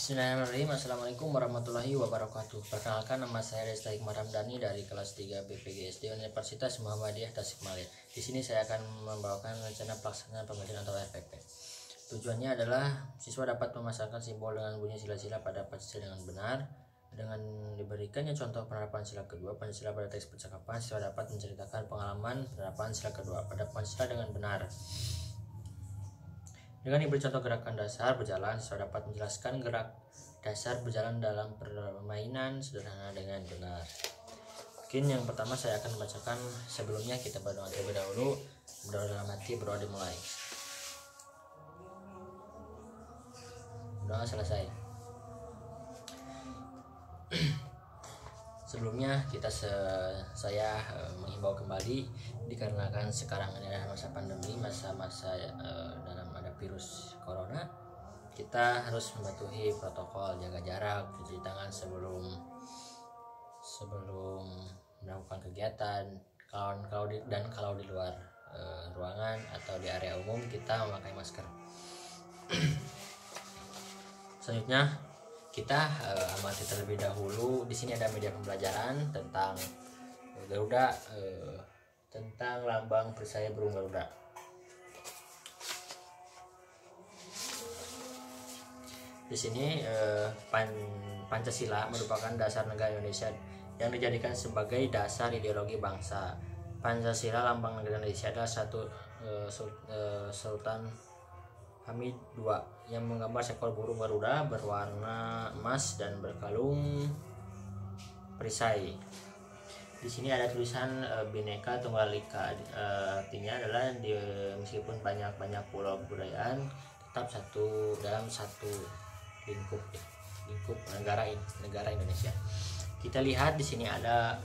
Bismillahirrahmanirrahim. Assalamualaikum warahmatullahi wabarakatuh. Perkenalkan, nama saya Desta Hikmah Ramdhani dari kelas 3 BPGSD Universitas Muhammadiyah Tasikmalaya. Di sini saya akan membawakan rencana pelaksanaan pembelajaran atau RPP. Tujuannya adalah siswa dapat memasangkan simbol dengan bunyi sila-sila pada Pancasila dengan benar. Dengan diberikannya contoh penerapan sila kedua Pancasila pada teks percakapan, siswa dapat menceritakan pengalaman penerapan sila kedua pada Pancasila dengan benar. Dengan diberi contoh gerakan dasar berjalan, siswa dapat menjelaskan gerak dasar berjalan dalam permainan sederhana dengan benar. Mungkin yang pertama saya akan membacakan, sebelumnya kita berdoa terlebih dahulu. Berdoa dalam hati, berdoa dimulai. Doa selesai. Sebelumnya saya menghimbau kembali, dikarenakan sekarang ini adalah masa pandemi, masa-masa dalam ada virus corona, kita harus mematuhi protokol jaga jarak, cuci tangan sebelum melakukan kegiatan. Kalau di luar ruangan atau di area umum kita memakai masker. Selanjutnya kita amati terlebih dahulu. Di sini ada media pembelajaran tentang Garuda, tentang lambang perisai burung Garuda. Di sini Pancasila merupakan dasar negara Indonesia yang dijadikan sebagai dasar ideologi bangsa. Pancasila, lambang negara Indonesia, adalah Sultan Hamid II yang menggambar seekor burung Garuda berwarna emas dan berkalung perisai. Di sini ada tulisan Bhinneka Tunggal Ika, artinya adalah meskipun banyak pulau kebudayaan, tetap dalam satu lingkup negara Indonesia. Kita lihat di sini ada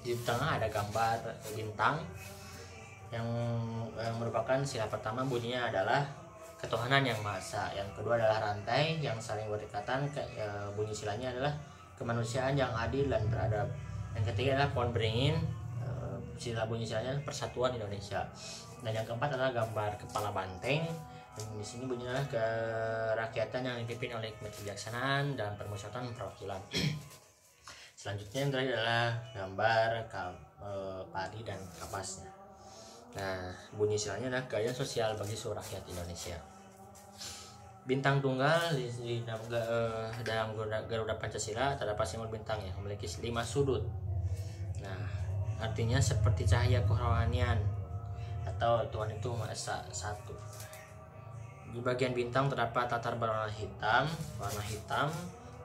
di tengah ada gambar bintang yang merupakan sila pertama, bunyinya adalah ketuhanan yang maha esa. Yang kedua adalah rantai yang saling berdekatan, bunyi silanya adalah kemanusiaan yang adil dan beradab. Yang ketiga adalah pohon beringin, sila bunyi silanya persatuan Indonesia. Dan yang keempat adalah gambar kepala banteng, dan di sini bunyinya adalah kerakyatan yang dipimpin oleh kebijaksanaan dan permusyawaratan perwakilan. Selanjutnya yang terakhir adalah gambar padi dan kapasnya. Nah, bunyi silanya adalah keadilan sosial bagi seluruh rakyat Indonesia. Bintang tunggal dalam Garuda Pancasila terdapat simbol bintang yang memiliki 5 sudut. Nah, artinya seperti cahaya kerohanian atau Tuhan itu Maha Esa satu. Di bagian bintang terdapat tatar berwarna hitam. Warna hitam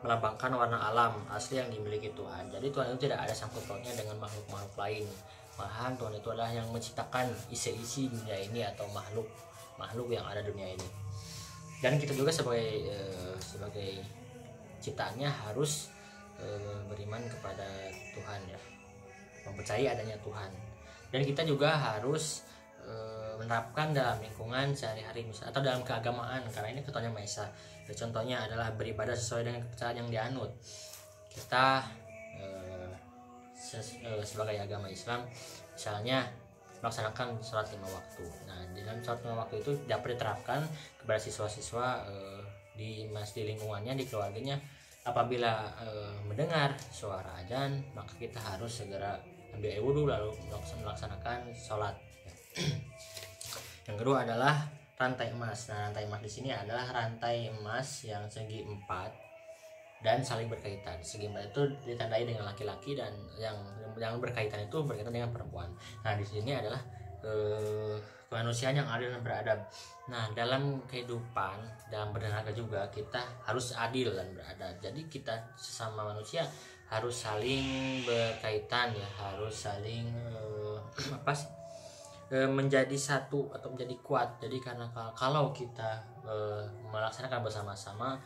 melambangkan warna alam asli yang dimiliki Tuhan. Jadi Tuhan itu tidak ada sangkut pautnya dengan makhluk-makhluk lain. Malahan Tuhan itu adalah yang menciptakan isi dunia ini atau makhluk yang ada di dunia ini. Dan kita juga sebagai ciptaannya harus beriman kepada Tuhan, ya, mempercayai adanya Tuhan. Dan kita juga harus menerapkan dalam lingkungan sehari-hari atau dalam keagamaan, karena ini ketuhanan Maha Esa. Contohnya adalah beribadah sesuai dengan kepercayaan yang dianut. Kita sebagai agama Islam, misalnya melaksanakan sholat 5 waktu. Nah, di dalam sholat 5 waktu itu dapat diterapkan kepada siswa-siswa di lingkungannya, di keluarganya. Apabila mendengar suara azan, maka kita harus segera ambil air wudhu lalu melaksanakan sholat. Yang kedua adalah rantai emas. Nah, rantai emas di sini adalah rantai emas yang segi 4 dan saling berkaitan. Segi 4 itu ditandai dengan laki-laki, dan yang berkaitan itu berkaitan dengan perempuan. Nah, di sini adalah kemanusiaan yang adil dan beradab. Nah, dalam kehidupan, dalam bertenaga juga kita harus adil dan beradab. Jadi kita sesama manusia harus saling berkaitan, ya, harus saling menjadi satu atau menjadi kuat. Jadi karena kalau kita melaksanakan bersama-sama,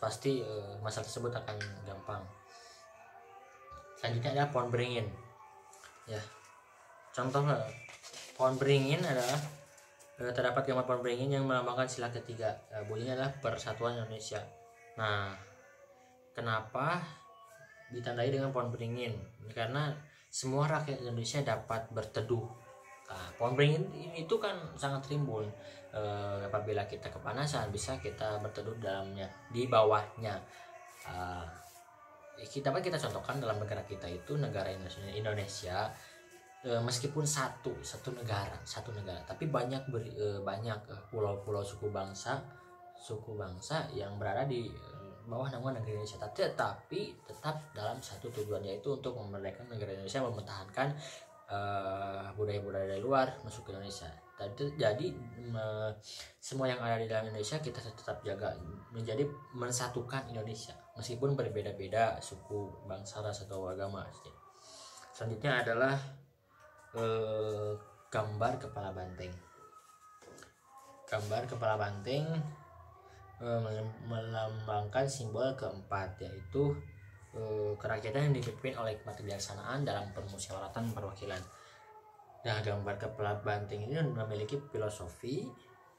pasti masalah tersebut akan gampang. Selanjutnya adalah pohon beringin, ya. Contoh pohon beringin adalah terdapat gambar pohon beringin yang melambangkan sila ketiga. Bunyinya adalah persatuan Indonesia. Nah, kenapa ditandai dengan pohon beringin? Karena semua rakyat Indonesia dapat berteduh Nah, pohon beringin itu kan sangat rimbun. Apabila kita kepanasan bisa kita berteduh dalamnya, di bawahnya. Kita contohkan dalam negara kita itu negara Indonesia, meskipun satu negara tapi banyak pulau-pulau suku bangsa yang berada di bawah naungan negara Indonesia, tetapi tetap dalam satu tujuan, yaitu untuk memerdekakan negara Indonesia, mempertahankan budaya-budaya dari luar masuk ke Indonesia. Jadi semua yang ada di dalam Indonesia kita tetap jaga, menjadi mensatukan Indonesia meskipun berbeda-beda suku, bangsa, ras atau agama. Selanjutnya adalah gambar kepala banteng. Gambar kepala banteng melambangkan simbol keempat, yaitu kerakyatan yang dipimpin oleh hikmat kebijaksanaan dalam permusyawaratan perwakilan. Nah, gambar kepala banteng ini memiliki filosofi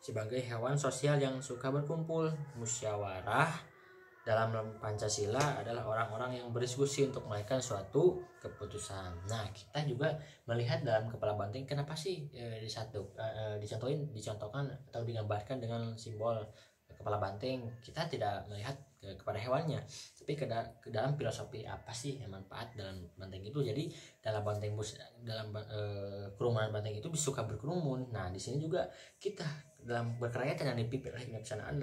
sebagai hewan sosial yang suka berkumpul, musyawarah. Dalam Pancasila adalah orang-orang yang berdiskusi untuk melahirkan suatu keputusan. Nah, kita juga melihat dalam kepala banteng kenapa sih dicontohkan atau digambarkan dengan simbol kepala banteng. Kita tidak melihat kepada hewannya, tapi ke dalam filosofi apa sih yang manfaat dalam banteng itu. Jadi dalam kerumunan banteng itu suka berkerumun. Nah, di sini juga kita dalam berkerakyatan yang dipimpin oleh kebijaksanaan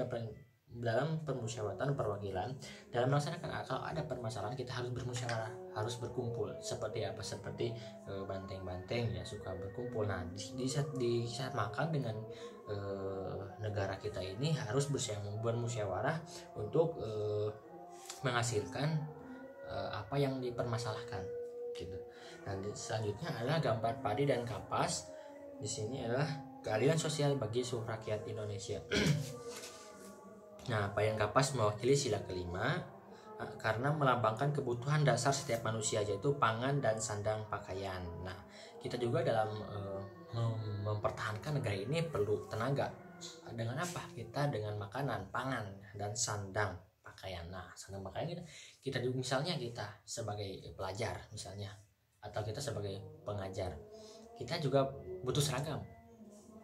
dalam permusyawaratan perwakilan, dalam melaksanakan kalau ada permasalahan kita harus bermusyawarah, harus berkumpul. Seperti apa? Seperti banteng-banteng ya suka berkumpul. Nah, di saat makan dengan negara kita ini harus bermusyawarah untuk menghasilkan apa yang dipermasalahkan gitu. Nah, selanjutnya adalah gambar padi dan kapas. Di sini adalah keadilan sosial bagi seluruh rakyat Indonesia. Nah, padi dan kapas mewakili sila kelima karena melambangkan kebutuhan dasar setiap manusia, yaitu pangan dan sandang pakaian. Nah, kita juga dalam mempertahankan negara ini perlu tenaga. Dengan apa? Kita dengan makanan, pangan, dan sandang pakaian. Nah, sandang pakaian kita juga, misalnya kita sebagai pelajar misalnya, atau kita sebagai pengajar, kita juga butuh seragam.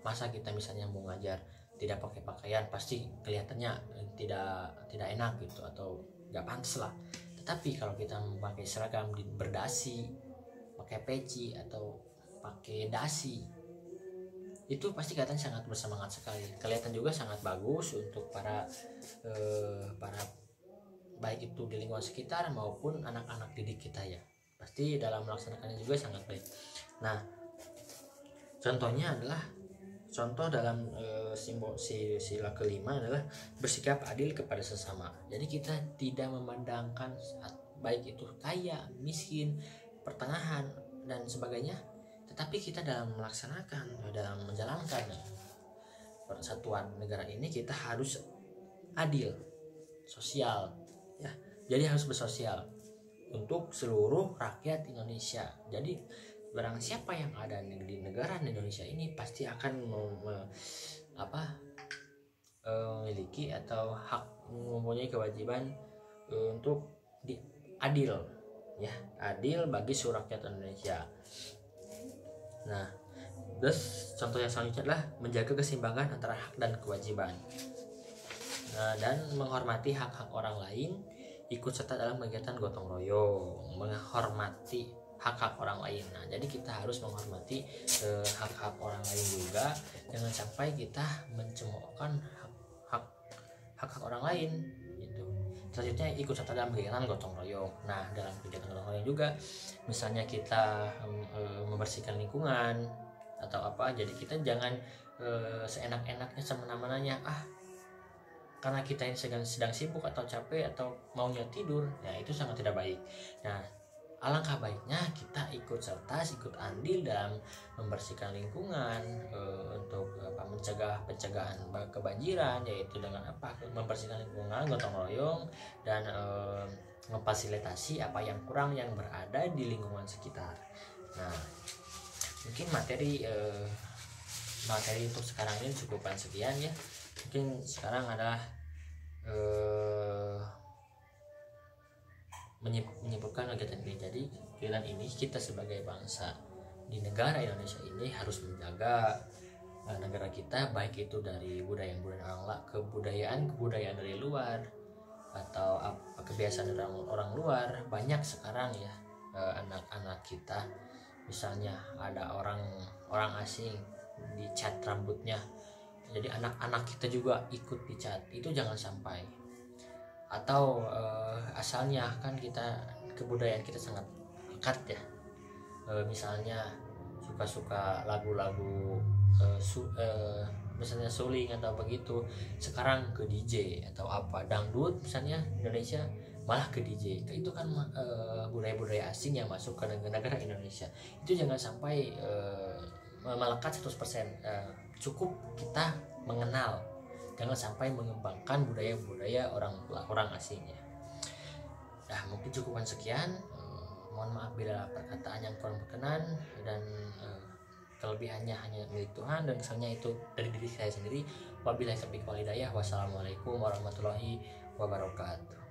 Masa kita misalnya mau ngajar tidak pakai pakaian, pasti kelihatannya tidak enak gitu, atau nggak pantas lah. Tetapi kalau kita memakai seragam berdasi, pakai peci atau pakai dasi, itu pasti kelihatan sangat bersemangat sekali. Kelihatan juga sangat bagus untuk para baik itu di lingkungan sekitar maupun anak-anak didik kita ya. Pasti dalam melaksanakannya juga sangat baik. Nah, contoh dalam simbol sila kelima adalah bersikap adil kepada sesama. Jadi kita tidak memandangkan baik itu kaya, miskin, pertengahan dan sebagainya, tetapi kita dalam menjalankan persatuan negara ini kita harus adil, sosial ya. Jadi harus bersosial untuk seluruh rakyat Indonesia. Jadi barang siapa yang ada di negara Indonesia ini pasti akan memiliki atau mempunyai kewajiban untuk adil ya, adil bagi seluruh rakyat Indonesia. Nah, terus contoh yang selanjutnya adalah menjaga keseimbangan antara hak dan kewajiban. Nah, dan menghormati hak-hak orang lain, ikut serta dalam kegiatan gotong royong, menghormati hak-hak orang lain. Nah, jadi kita harus menghormati hak-hak orang lain juga, jangan sampai kita mencemoohkan hak-hak orang lain gitu. Selanjutnya ikut serta dalam kegiatan gotong royong. Nah, dalam kegiatan gotong royong juga misalnya kita membersihkan lingkungan atau apa, jadi kita jangan seenak-enaknya semena-menanya karena kita ini sedang sibuk atau capek atau maunya tidur. Nah, itu sangat tidak baik. Nah, alangkah baiknya kita ikut serta, ikut andil dalam membersihkan lingkungan untuk pencegahan kebanjiran, yaitu dengan membersihkan lingkungan, gotong royong, dan memfasilitasi apa yang kurang yang berada di lingkungan sekitar. Nah, mungkin materi untuk sekarang ini cukupan sekian ya. Mungkin sekarang adalah menyimpulkan kegiatan ini. Jadi kegiatan ini kita sebagai bangsa di negara Indonesia ini harus menjaga negara kita, baik itu dari kebudayaan dari luar atau kebiasaan orang luar. Banyak sekarang ya anak-anak kita, misalnya ada orang asing dicat rambutnya, jadi anak-anak kita juga ikut dicat, itu jangan sampai. Atau asalnya kan kita, kebudayaan kita sangat lekat ya, misalnya suka-suka lagu-lagu misalnya suling atau begitu, sekarang ke DJ atau apa dangdut misalnya Indonesia malah ke DJ. Itu kan budaya-budaya asing yang masuk ke negara Indonesia. Itu jangan sampai melekat 100%. Cukup kita mengenal, jangan sampai mengembangkan budaya-budaya orang asingnya. Nah, mungkin cukupan sekian. Mohon maaf bila perkataan yang kurang berkenan, dan kelebihannya hanya milik Tuhan dan misalnya itu dari diri saya sendiri. Wabillahi taufiq wal hidayah. Wassalamualaikum warahmatullahi wabarakatuh.